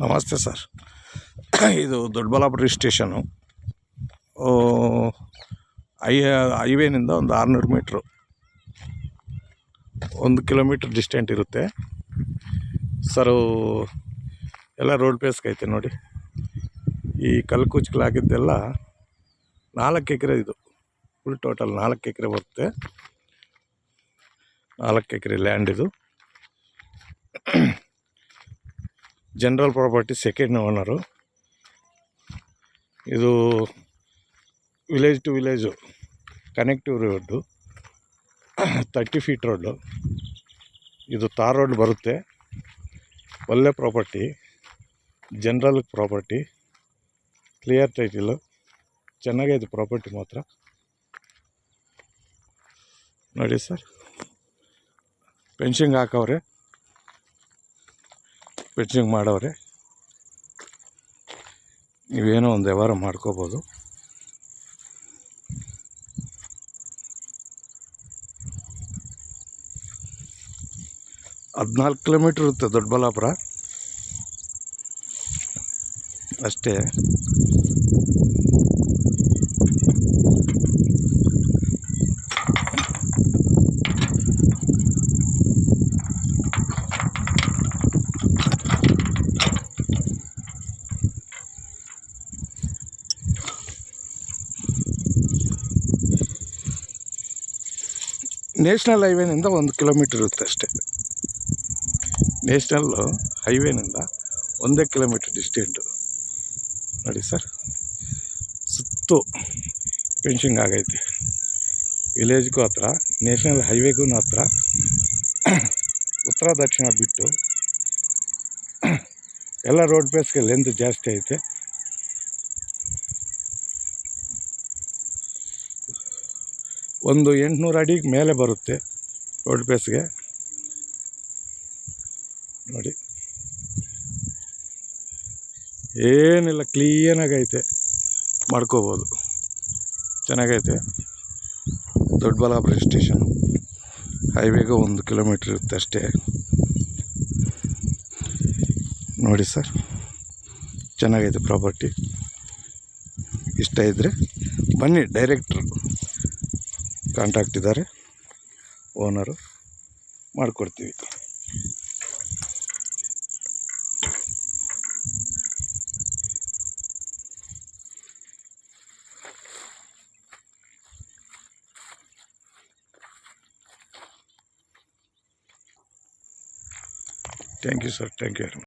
ನಮಸ್ತೆ ಸರ್. ಇದು ದೊಡ್ಡಬಳ್ಳಾಪುರ ಸ್ಟೇಷನು. ಹೈವೇನಿಂದ ಒಂದು 600 ಮೀಟ್ರು, 1 ಕಿಲೋಮೀಟ್ರ್ ಡಿಸ್ಟೆಂಟ್ ಇರುತ್ತೆ ಸರು. ಎಲ್ಲ ರೋಡ್ ಬೇಸ್ಗೈತೆ ನೋಡಿ. ಈ ಕಲ್ಕುಚ್ಕಲಾಗಿದ್ದೆಲ್ಲ 4 ಎಕರೆ. ಇದು ಫುಲ್ ಟೋಟಲ್ 4 ಎಕರೆ ಬರುತ್ತೆ. 4 ಎಕರೆ ಲ್ಯಾಂಡ್ ಇದು. General property, second owner. ಇದು village to village connective road, 30 feet road. ಇದು ತಾರ್ ರೋಡ್ ಬರುತ್ತೆ. ಒಳ್ಳೆ property, general property, clear title, ಚೆನ್ನಾಗೈತೆ ಪ್ರಾಪರ್ಟಿ ಮಾತ್ರ. ನೋಡಿ ಸರ್, ಫೆನ್ಸಿಂಗ್ ಹಾಕವ್ರೆ, ಫೆನ್ಸಿಂಗ್ ಮಾಡವ್ರೆ. ನೀವೇನೋ ಒಂದು ವ್ಯವಹಾರ ಮಾಡ್ಕೋಬೋದು. ಹದಿನಾಲ್ಕು ಕಿಲೋಮೀಟ್ರ್ ಇರುತ್ತೆ ದೊಡ್ಡಬಳ್ಳಾಪುರ ಅಷ್ಟೇ. ನ್ಯಾಷನಲ್ ಹೈವೇನಿಂದ 1 ಕಿಲೋಮೀಟ್ರ್ ಇರುತ್ತೆ ಅಷ್ಟೇ. ನ್ಯಾಷನಲ್ ಹೈವೇನಿಂದ 1 ಕಿಲೋಮೀಟ್ರ್ ಡಿಸ್ಟೆಂಟು. ನೋಡಿ ಸರ್, ಸುತ್ತು ಫೆನ್ಸಿಂಗ್ ಆಗೈತೆ. ವಿಲೇಜ್ಗೂ ಹತ್ರ, ನ್ಯಾಷನಲ್ ಹೈವೇಗೂ ಹತ್ರ. ಉತ್ತರ ದಕ್ಷಿಣ ಬಿಟ್ಟು ಎಲ್ಲ ರೋಡ್ ಬೇಸ್ಗೆ ಲೆಂತ್ ಜಾಸ್ತಿ ಐತೆ. ಒಂದು 800 ಅಡಿ ಮೇಲೆ ಬರುತ್ತೆ ರೋಡ್ ಬೇಸ್ಗೆ. ನೋಡಿ, ಏನಿಲ್ಲ, ಕ್ಲೀನಾಗೈತೆ, ಮಾಡ್ಕೋಬೋದು. ಚೆನ್ನಾಗೈತೆ. ದೊಡ್ಡಬಳ್ಳಾಪುರ ಸ್ಟೇಷನು ಹೈವೇಗೆ 1 ಕಿಲೋಮೀಟ್ರ್ ಇರುತ್ತೆ ಅಷ್ಟೇ. ನೋಡಿ ಸರ್, ಚೆನ್ನಾಗೈತೆ ಪ್ರಾಪರ್ಟಿ. ಇಷ್ಟ ಇದ್ದರೆ ಬನ್ನಿ, ಡೈರೆಕ್ಟ್ರು ಕಾಂಟ್ಯಾಕ್ಟ್ ಇದ್ದಾರೆ, ಓನರು, ಮಾಡಿಕೊಡ್ತೀವಿ. Thank you sir, thank you very much.